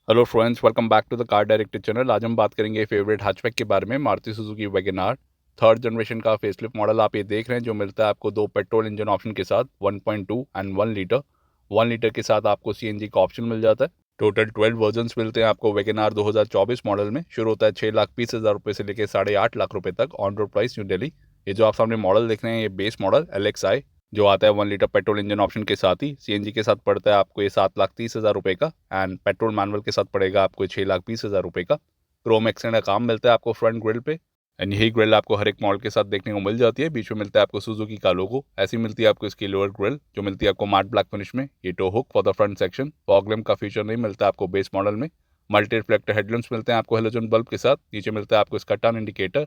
Hello friends, welcome back to the car director channel. आज हम बात करेंगे फेवरेट हैचबैक के बारे में, Maruti Suzuki Wagon R. Third generation का फेसलिफ्ट मॉडल आप ये देख रहे हैं, जो मिलता है आपको दो पेट्रोल इंजन ऑप्शन के साथ 1.2 एंड 1 लीटर। 1 लीटर के साथ आपको सीएनजी का ऑप्शन मिल जाता है। टोटल 12 वर्जन्स मिलते हैं आपको वैगन आर 2024 मॉडल में। शुरू होता है 6,20,000 रुपये से लेकर 8.5 लाख रुपये तक on road price new Delhi. ये जो आप सामने मॉडल देख रहे हैं, ये बेस मॉडल LXI जो आता है 1 लीटर पेट्रोल इंजन ऑप्शन के साथ ही। सीएनजी के साथ पड़ता है आपको ये 7,30,000 रुपये का, एंड पेट्रोल मैनुअल के साथ पड़ेगा आपको 6,20,000 रुपये का। क्रोम एक्सेंट का काम मिलता है आपको फ्रंट ग्रिल पे, एंड यही ग्रिल आपको हर एक मॉडल के साथ देखने को मिल जाती है। बीच में मिलता है आपको सुजुकी का लोगो। ऐसी मिलती है आपको इसकी लोअर ग्रिल, जो मिलती है आपको मैट ब्लैक फिनिश में। ये tow hook for the front section. Fog lamp का फीचर नहीं मिलता आपको बेस मॉडल में। मल्टी रिफ्लेक्टर हेडलैम्प्स मिलते हैं आपको हेलोजन बल्ब के साथ। नीचे मिलता है आपको इसका turn indicator,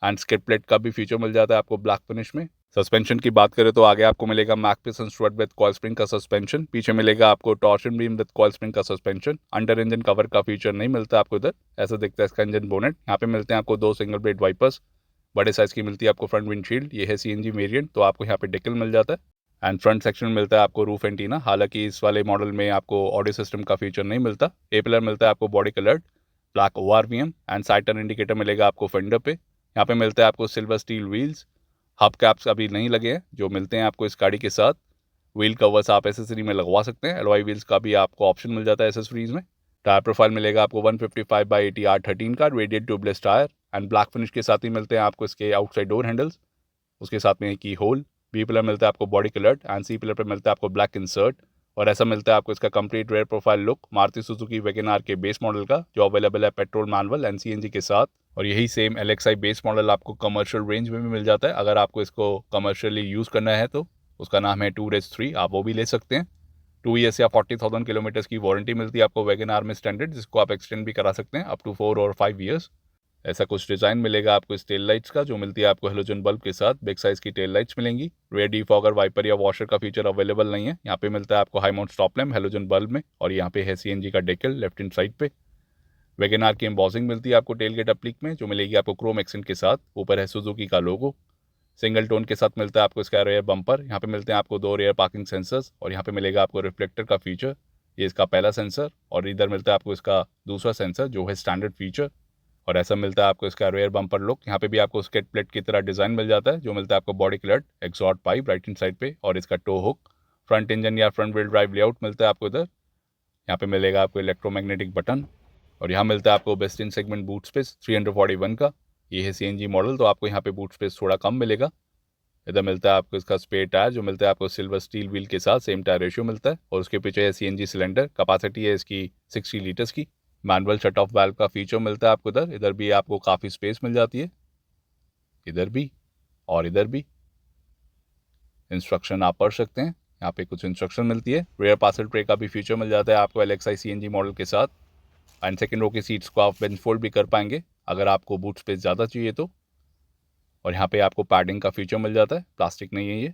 and skid plate का भी फीचर मिल जाता है आपको ब्लैक फिनिश में। सस्पेंशन की बात करें तो आगे आपको मिलेगा मैकपिसन स्ट्रट विद कॉइल स्प्रिंग का सस्पेंशन। पीछे मिलेगा आपको torsion beam with coil spring का सस्पेंशन। अंडर इंजन कवर का फीचर नहीं मिलता आपको इधर। ऐसा दिखता है इसका इंजन बोनेट। यहाँ पे मिलते हैं आपको दो सिंगल ब्लेड वाइपर्स, बड़े साइज की मिलती है आपको फ्रंट विंडशील्ड। ये है सीएनजी वेरिएंट, तो आपको यहाँ पे डेकल मिल जाता है। एंड फ्रंट सेक्शन में मिलता है आपको रूफ एंटीना। हालांकि इस वाले मॉडल में आपको ऑडियो सिस्टम का फीचर नहीं मिलता। ए पिलर मिलता है आपको body coloured black ORVM, and side turn indicator मिलेगा आपको फेंडर पे। यहाँ पे मिलता है आपको silver steel wheels. Hub caps अभी नहीं लगे हैं, जो मिलते हैं आपको इस गाड़ी के साथ। व्हील कवर्स आप एसेसरी में लगवा सकते हैं। एलॉय व्हील्स का भी आपको ऑप्शन मिल जाता है एसेसरीज में। टायर प्रोफाइल मिलेगा आपको 155/80 R13 का radial tubeless tyre, and black finish के साथ ही मिलते हैं आपको इसके आउटसाइड डोर हैंडल्स। उसके साथ में की होल। बी पिलर मिलता है आपको body coloured, and C pillar पर मिलता है आपको ब्लैक इंसर्ट। और ऐसा मिलता है आपको इसका complete rear profile look Maruti Suzuki Wagon R के बेस मॉडल का, जो अवेलेबल है पेट्रोल मैनुअल एंड सीएनजी के साथ। और यही सेम LXI बेस मॉडल आपको कमर्शियल रेंज में भी मिल जाता है। अगर आपको इसको कमर्शियली यूज़ करना है तो उसका नाम है 2-3, आप वो भी ले सकते हैं। 2 ईयर्स या 40,000 किलोमीटर्स की वारंटी मिलती है आपको वैगन आर में स्टैंडर्ड, जिसको आप एक्सटेंड भी करा सकते हैं अप टू 4 और 5 ईयर्स। ऐसा कुछ डिज़ाइन मिलेगा आपको इस टेल लाइट्स का, जो मिलती है आपको हेलोजन बल्ब के साथ। बिग साइज़ की टेल लाइट्स मिलेंगी। रेयर डिफॉगर वाइपर या वॉशर का फीचर अवेलेबल नहीं है। यहाँ पे मिलता है आपको high mount stop lamp halogen bulb में, और यहाँ पे है सीएनजी का डेकल लेफ्ट हैंड साइड पे। वैगन आर की एम्बॉसिंग मिलती है आपको टेल गेट अप्लिक में, जो मिलेगी आपको क्रोम एक्सेंट के साथ। ऊपर है सुजुकी का लोगो। सिंगल टोन के साथ मिलता है आपको इसका रेयर बम्पर। यहाँ पे मिलते हैं आपको दो रेयर पार्किंग सेंसर्स, और यहाँ पे मिलेगा आपको रिफ्लेक्टर का फीचर। ये इसका पहला सेंसर, और इधर मिलता है आपको इसका दूसरा सेंसर, जो है स्टैंडर्ड फीचर। और ऐसा मिलता है आपको इसका रेयर बम्पर लुक। यहाँ पे भी आपको स्केट प्लेट की तरह डिज़ाइन मिल जाता है, जो मिलता है आपको body coloured exhaust pipe right hand side पे, और इसका टो हुक। फ्रंट इंजन या फ्रंट व्हील ड्राइव लेआउट मिलता है आपको इधर। यहाँ पे मिलेगा आपको इलेक्ट्रोमैग्नेटिक बटन, और यहाँ मिलता है आपको best in segment boot space 341 का। ये है सीएनजी मॉडल, तो आपको यहाँ पे बूट स्पेस थोड़ा कम मिलेगा। इधर मिलता है आपको इसका स्पेयर टायर, जो मिलता है आपको सिल्वर स्टील व्हील के साथ। सेम टायर रेशियो मिलता है, और उसके पीछे है सीएनजी सिलेंडर। कैपेसिटी है इसकी 60 लीटर्स की। मैनुअल शट ऑफ वाल्व का फीचर मिलता है आपको इधर। इधर भी आपको काफ़ी स्पेस मिल जाती है, इधर भी और इधर भी। इंस्ट्रक्शन आप पढ़ सकते हैं, यहाँ पे कुछ इंस्ट्रक्शन मिलती है। रेयर पार्सल ट्रे का भी फीचर मिल जाता है आपको LXI सीएनजी मॉडल के साथ। एंड सेकेंड रो की सीट्स को आप बेंच फोल्ड भी कर पाएंगे अगर आपको बूट स्पेस ज़्यादा चाहिए तो। और यहाँ पे आपको पैडिंग का फीचर मिल जाता है, प्लास्टिक नहीं है ये।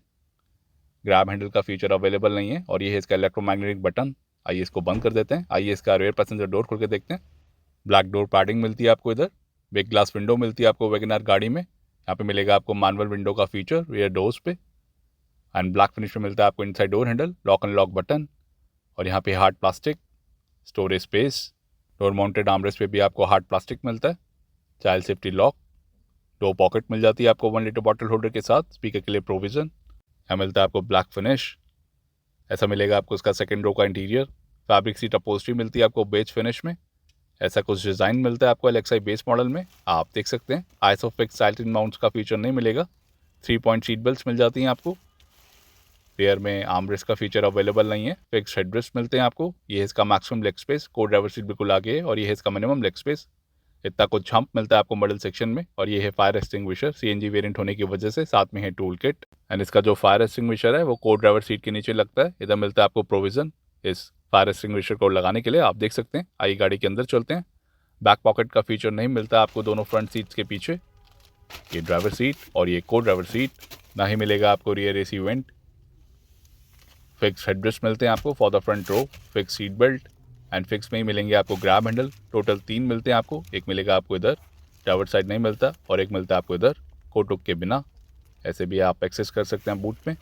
ग्रैब हैंडल का फीचर अवेलेबल नहीं है, और ये है इसका इलेक्ट्रोमैग्नेटिक बटन। आइए इसको बंद कर देते हैं। आइए इसका रेयर पैसेंजर डोर खोल के देखते हैं। ब्लैक डोर पैडिंग मिलती है आपको इधर। बिग ग्लास विंडो मिलती है आपको वैगन आर गाड़ी में। यहाँ पे मिलेगा आपको मैनुअल विंडो का फीचर रियर डोर्स पे, एंड ब्लैक फिनिश में मिलता है आपको inside door handle, lock and lock button. और यहाँ पे hard plastic storage space. Door mounted armrest पे भी आपको हार्ड प्लास्टिक मिलता है। Child safety lock. दो पॉकेट मिल जाती है आपको 1 लीटर बॉटल होल्डर के साथ। स्पीकर के लिए प्रोविजन। यहाँ मिलता है आपको ब्लैक फिनिश। ऐसा मिलेगा आपको इसका सेकेंड रो का इंटीरियर। फैब्रिक सीट अपहोल्स्ट्री मिलती है आपको बेज फिनिश में। ऐसा कुछ डिज़ाइन मिलता है आपको LXI बेस मॉडल में, आप देख सकते हैं। आइसोफिक्स साइल्टिन माउंट्स का फीचर नहीं मिलेगा। 3 पॉइंट सीट बेल्ट मिल जाती हैं आपको। रेयर में आर्मरेस्ट का फीचर अवेलेबल नहीं है। फिक्स हेडरेस्ट मिलते हैं आपको। ये है इसका मैक्सिमम लेग स्पेस। को ड्राइवर सीट बिल्कुल आगे है, और ये है इसका मिनिमम लेग स्पेस। इतना कुछ हम्प मिलता है आपको मिडल सेक्शन में। और ये है फायर एक्सटिंग्विशर, सीएनजी वेरिएंट होने की वजह से। साथ में है टूल किट, एंड इसका जो फायर एक्सटिंग्विशर है वो को ड्राइवर सीट के नीचे लगता है। इधर मिलता है आपको प्रोविजन इस फायर एक्सटिंग्विशर को लगाने के लिए, आप देख सकते हैं। आइए गाड़ी के अंदर चलते हैं। बैक पॉकेट का फीचर नहीं मिलता आपको दोनों फ्रंट सीट्स के पीछे। ये ड्राइवर सीट और ये को ड्राइवर सीट। ना ही मिलेगा आपको rear AC vent. Fix headrest मिलते हैं आपको for the front row. Fix seat belt, and fix में ही मिलेंगे आपको ग्रैब हैंडल। टोटल 3 मिलते हैं आपको। एक मिलेगा आपको इधर, ड्राइवर साइड नहीं मिलता, और एक मिलता है आपको इधर कोट हुक के बिना। ऐसे भी आप एक्सेस कर सकते हैं बूट में।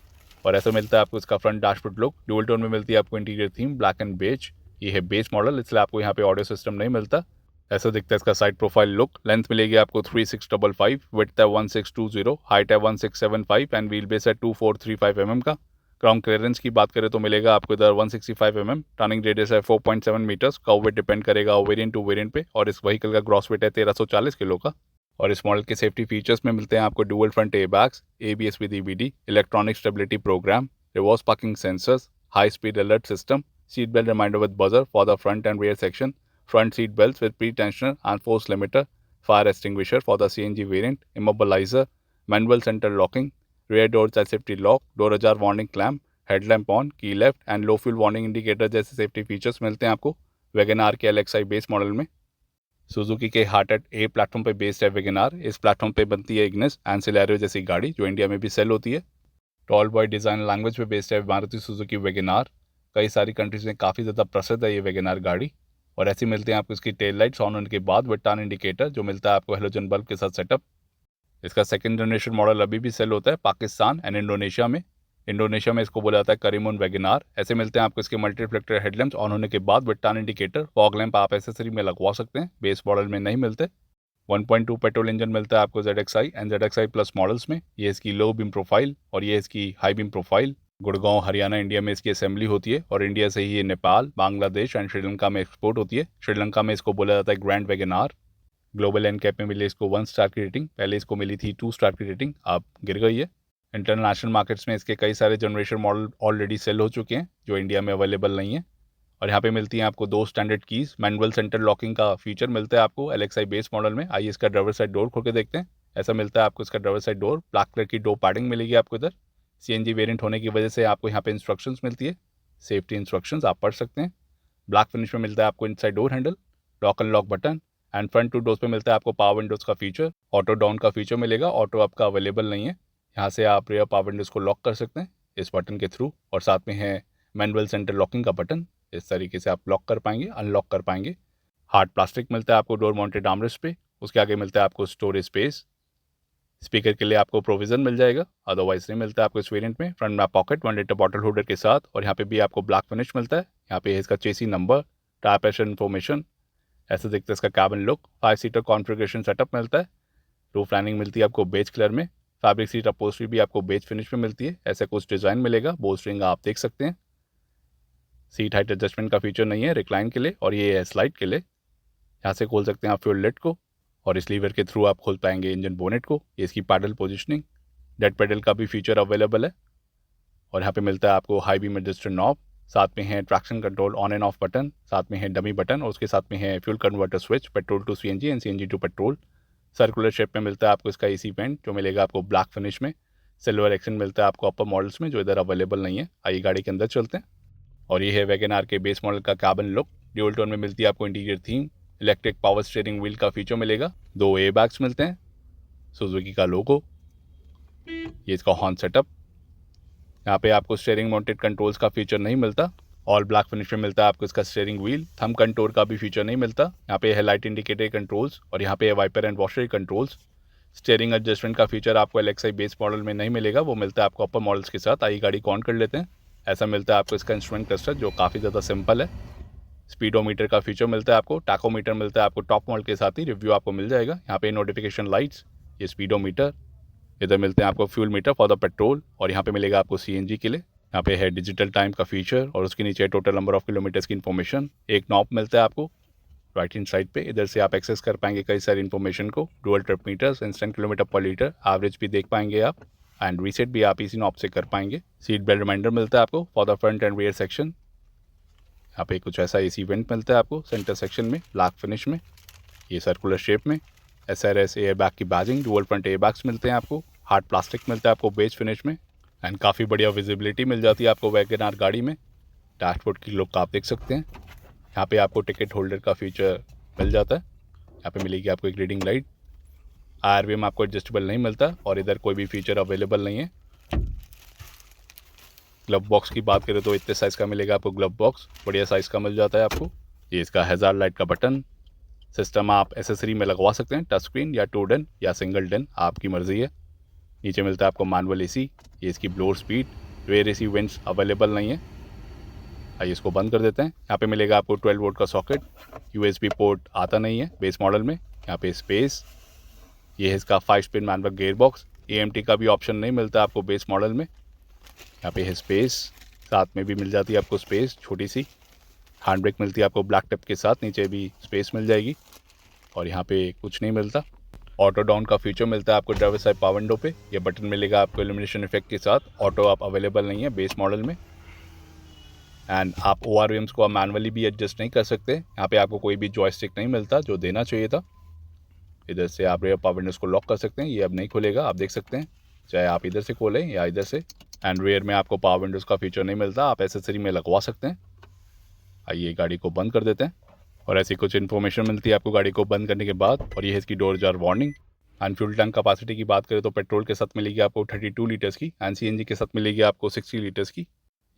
और ऐसा मिलता है आपको इसका front dashboard look. Dual tone में मिलती है आपको interior theme black and beige. ये है बेस मॉडल, इसलिए आपको यहाँ पे ऑडियो सिस्टम नहीं मिलता। ऐसा दिखता है इसका साइड प्रोफाइल लुक। लेंथ मिलेगी आपको 3655, विड्थ है 1620, हाइट है 1675 एंड व्हील बेस है 2435 mm का। ग्राउंड क्लियरेंस की बात करें तो मिलेगा आपको इधर 165 mm। टर्निंग रेडियस है 4.7 मीटर्स। का वेट डिपेंड करेगा वेरिएंट टू वेरिएंट पे, और इस व्हीकल का ग्रॉस वेट है 1340 किलो का। और इस मॉडल के सेफ्टी फीचर्स में मिलते हैं आपको dual front airbags, ABS with EBD, electronic stability program, reverse parking sensors, high speed alert system, seat belt reminder with buzzer for the front and rear section, front seat belts with pre-tensioner and force limiter, fire extinguisher for the CNG variant, immobilizer, manual center locking, rear door child safety lock, door ajar warning clamp, headlamp on, key left and low fuel warning indicator जैसे safety features मिलते हैं आपको WagonR के LXI base model में। Suzuki के hearted a platform पे based है WagonR. इस प्लेटफॉर्म पे बनती है इग्निस एंड सिलेरियो जैसी गाड़ी जो इंडिया में भी सेल होती है। टॉल बॉय डिज़ाइन लैंग्वेज पे बेस्ड है मारुति सुजुकी वैगनआर। कई सारी कंट्रीज में काफ़ी ज़्यादा प्रसिद्ध है ये वैगनआर गाड़ी। और ऐसे मिलते हैं आपको इसकी टेल लाइट्स ऑन होने के बाद विद टर्न इंडिकेटर जो मिलता है आपको हेलोजन बल्ब के साथ सेटअप। इसका सेकंड जनरेशन मॉडल अभी भी सेल होता है पाकिस्तान एंड इंडोनेशिया में। इंडोनेशिया में इसको बोला जाता है करीमोन वैगनआर। ऐसे मिलते हैं आपको इसके मल्टी रिफ्लेक्टर हेडलैम्प्स ऑन होने के बाद with turn indicator. Fog lamp आप एसेसरी में लगवा सकते हैं, बेस मॉडल में नहीं मिलते। 1.2 पेट्रोल इंजन मिलता है आपको ZXi and ZXi plus models में। ये इसकी लो बीम प्रोफाइल और ये इसकी high beam profile. Gurgaon Haryana India में इसकी असेंबली होती है और इंडिया से ही ये नेपाल, बांग्लादेश एंड श्रीलंका में एक्सपोर्ट होती है। श्रीलंका में इसको बोला जाता है ग्रैंड वैगनआर। ग्लोबल एनकैप में मिली इसको 1 स्टार की रेटिंग, पहले इसको मिली थी 2 स्टार की रेटिंग, अब गिर गई है। इंटरनेशनल मार्केट्स में इसके कई सारे जनरेशन मॉडल ऑलरेडी सेल हो चुके हैं जो इंडिया में अवेलेबल नहीं है। और यहाँ पे मिलती हैं आपको 2 standard keys, manual centre locking का फीचर मिलता है आपको LXi बेस मॉडल में। आइए इसका ड्राइवर साइड डोर खोल के देखते हैं। ऐसा मिलता है आपको इसका driver side door. Black colour की डोर पैडिंग मिलेगी आपको इधर। CNG वेरिएंट होने की वजह से आपको यहाँ पे इंस्ट्रक्शंस मिलती है, सेफ्टी इंस्ट्रक्शंस आप पढ़ सकते हैं। ब्लैक फिनिश में मिलता है आपको inside door handle, lock and lock button and front to doors पे मिलता है आपको पावर विंडोज़ का फीचर। ऑटो डाउन का फीचर मिलेगा, ऑटो अप का अवेलेबल नहीं है। यहाँ से आप रियर पावर विंडोज़ को लॉक कर सकते हैं इस बटन के थ्रू, और साथ में है मैनुअल सेंटर लॉकिंग का बटन। इस तरीके से आप लॉक कर पाएंगे, अनलॉक कर पाएंगे। हार्ड प्लास्टिक मिलता है आपको डोर माउंटेड आर्मरेस्ट पे। उसके आगे मिलता है आपको स्टोरेज स्पेस। स्पीकर के लिए आपको प्रोविज़न मिल जाएगा, अदरवाइज नहीं मिलता है आपको इस वेरिएंट में। फ्रंट में पॉकेट 1 लीटर बॉटल होल्डर के साथ, और यहाँ पे भी आपको ब्लैक फिनिश मिलता है। यहाँ पे है इसका चेसी नंबर, टायर प्रेशर इन्फॉर्मेशन। ऐसे दिखता है इसका cabin look. 5 seater configuration setup मिलता है। रूफ लाइनिंग मिलती है आपको बेज कलर में। फैब्रिक सीट अपहोल्स्ट्री भी आपको बेज फिनिश में मिलती है। ऐसा कुछ डिज़ाइन मिलेगा, बोल्स्टरिंग आप देख सकते हैं। सीट हाइट एडजस्टमेंट का फीचर नहीं है रिक्लाइन के लिए, और ये है स्लाइड के लिए। यहाँ से खोल सकते हैं आप फ्यूल लिड को, और इस लीवर के थ्रू आप खोल पाएंगे इंजन बोनेट को। ये इसकी पैडल पोजिशनिंग, डेड पेडल का भी फीचर अवेलेबल है। और यहाँ पे मिलता है आपको हाई बीम एडजस्टर नॉब, साथ में है traction control on end off button, साथ में है डमी बटन, और उसके साथ में है fuel converter switch, petrol to CNG and CNG to petrol. Circular shape में मिलता है आपको इसका AC पेंट जो मिलेगा आपको ब्लैक फिनिश में। सिल्वर एक्सेंट मिलता है आपको अपर मॉडल्स में जो इधर अवेलेबल नहीं है। आइए गाड़ी के अंदर चलते हैं। और ये है वैगनआर के बेस मॉडल का कैबिन लुक। ड्यूल टोन में मिलती है आपको interior theme. Electric power steering wheel का फीचर मिलेगा। 2 एयरबैग्स मिलते हैं, सुजुकी का लोगो, ये इसका हॉर्न सेटअप। यहाँ पे आपको स्टीयरिंग माउंटेड कंट्रोल्स का फीचर नहीं मिलता। ऑल ब्लैक फिनिश में मिलता है आपको इसका स्टीयरिंग व्हील। थंब कंट्रोल का भी फीचर नहीं मिलता। यहाँ पे है लाइट इंडिकेटर कंट्रोल्स, और यहाँ पे है wiper and washer controls. Steering adjustment का फीचर आपको LXi बेस मॉडल में नहीं मिलेगा, वो मिलता है आपको अपर मॉडल्स के साथ। आइए गाड़ी को ऑन कर लेते हैं। ऐसा मिलता है आपको इसका इंस्ट्रूमेंट क्लस्टर जो काफ़ी ज़्यादा सिंपल है। स्पीडोमीटर का फीचर मिलता है आपको। टैकोमीटर मिलता है आपको टॉप मॉडल के साथ ही, रिव्यू आपको मिल जाएगा। यहाँ पे नोटिफिकेशन लाइट्स, ये स्पीडोमीटर। इधर मिलते हैं आपको fuel metre for the petrol, और यहाँ पे मिलेगा आपको CNG के लिए। यहाँ पे है डिजिटल टाइम का फीचर, और उसके नीचे टोटल नंबर ऑफ किलोमीटर्स की इन्फॉर्मेशन। एक नॉब मिलता है आपको राइट हैंड साइड पे, इधर से आप एक्सेस कर पाएंगे कई सारी इन्फॉर्मेशन को। Dual trip meters, instant kilometre per litre, average भी देख पाएंगे आप, एंड रीसेट भी आप इसी नॉब से कर पाएंगे। सीट बेल्ट रिमाइंडर मिलता है आपको for the front and rear section. यहाँ पे कुछ ऐसा AC वेंट मिलता है आपको सेंटर सेक्शन में ब्लैक फिनिश में, ये सर्कुलर शेप में। SRS एयरबैग की बैजिंग, डुअल फ्रंट एयरबैग्स मिलते हैं आपको। हार्ड प्लास्टिक मिलता है आपको बेज फिनिश में, एंड काफ़ी बढ़िया विजिबिलिटी मिल जाती है आपको वैगनआर गाड़ी में। डैशबोर्ड की लुक आप देख सकते हैं। यहाँ पे आपको टिकट होल्डर का फीचर मिल जाता है। यहाँ पे मिलेगी आपको एक रीडिंग लाइट। IRV में आपको एडजस्टेबल नहीं मिलता, और इधर कोई भी फीचर अवेलेबल नहीं है। ग्लव बॉक्स की बात करें तो इतने साइज़ का मिलेगा आपको ग्लव बॉक्स, बढ़िया साइज़ का मिल जाता है आपको। ये इसका हैजार्ड लाइट का बटन सिस्टम आप एसेसरी में लगवा सकते हैं, टच स्क्रीन या 2 डन या सिंगल डन, आपकी मर्ज़ी है। नीचे मिलता है आपको मैनुअल AC, ये इसकी blower speed. Rear AC vents available नहीं है। आइए इसको बंद कर देते हैं। यहाँ पे मिलेगा आपको 12 वोल्ट का सॉकेट, USB पोर्ट आता नहीं है बेस मॉडल में। यहाँ पे स्पेस, ये है इसका 5 spin manual gear box. AMT का भी ऑप्शन नहीं मिलता आपको बेस मॉडल में। यहाँ पे है स्पेस, साथ में भी मिल जाती है आपको स्पेस छोटी सी। हैंड ब्रेक मिलती है आपको ब्लैक टिप के साथ, नीचे भी स्पेस मिल जाएगी। और यहाँ पे कुछ नहीं मिलता। ऑटो डाउन का फीचर मिलता है आपको ड्राइवर साइड पावर विंडो पे। ये बटन मिलेगा आपको इल्यूमिनेशन इफेक्ट के साथ। ऑटो आप अवेलेबल नहीं है बेस मॉडल में। एंड आप ORVMs को आप मैनुअली भी एडजस्ट नहीं कर सकते। यहाँ पे आपको कोई भी जॉयस्टिक नहीं मिलता जो देना चाहिए था। इधर से आप रेयर पावर विंडोज को लॉक कर सकते हैं, ये अब नहीं खुलेगा, आप देख सकते हैं, चाहे आप इधर से खोलें या इधर से। एंड रेयर में आपको पावर विंडोज़ का फीचर नहीं मिलता, आप एसेसरी में लगवा सकते हैं। आइए गाड़ी को बंद कर देते हैं। और ऐसी कुछ इन्फॉर्मेशन मिलती है आपको गाड़ी को बंद करने के बाद। और ये है इसकी door jar warning. And fuel tank capacity की बात करें तो पेट्रोल के साथ मिलेगी आपको 32 लीटर्स की एंड CNG के साथ मिलेगी आपको 60 लीटर्स की।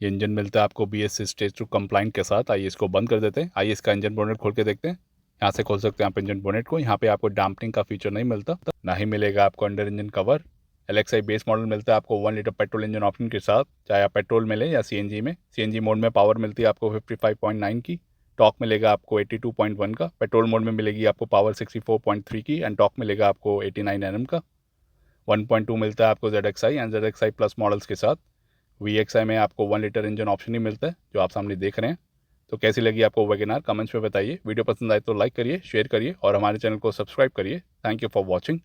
ये इंजन मिलता है आपको BS स्टेज 2 कंप्लाइंट के साथ। आइए इसको बंद कर देते हैं। आइए इसका इंजन बोनेट खोल के देखते हैं। यहाँ से खोल सकते हैं आप इंजन बोनेट को। यहाँ पे आपको डैम्पनिंग का फीचर नहीं मिलता, ना ही मिलेगा आपको under engine cover. LXI base model मिलता है आपको 1 लीटर पेट्रोल इंजन ऑप्शन के साथ, चाहे आप पेट्रोल में लें या CNG में। CNG मोड में पावर मिलती है आपको 55.9 की, टॉक मिलेगा आपको 82.1 का। पेट्रोल मोड में मिलेगी आपको पावर 64.3 की एंड टॉक मिलेगा आपको 89 Nm का। 1.2 मिलता है आपको ZXI and ZXI plus models के साथ। VXI में आपको 1 लीटर इंजन ऑप्शन ही मिलता है जो आप सामने देख रहे हैं। तो कैसी लगी आपको वैगन आर, कमेंट्स में बताइए। वीडियो पसंद आए तो लाइक करिए, शेयर करिए और हमारे चैनल को सब्सक्राइब करिए। Thank you for watching.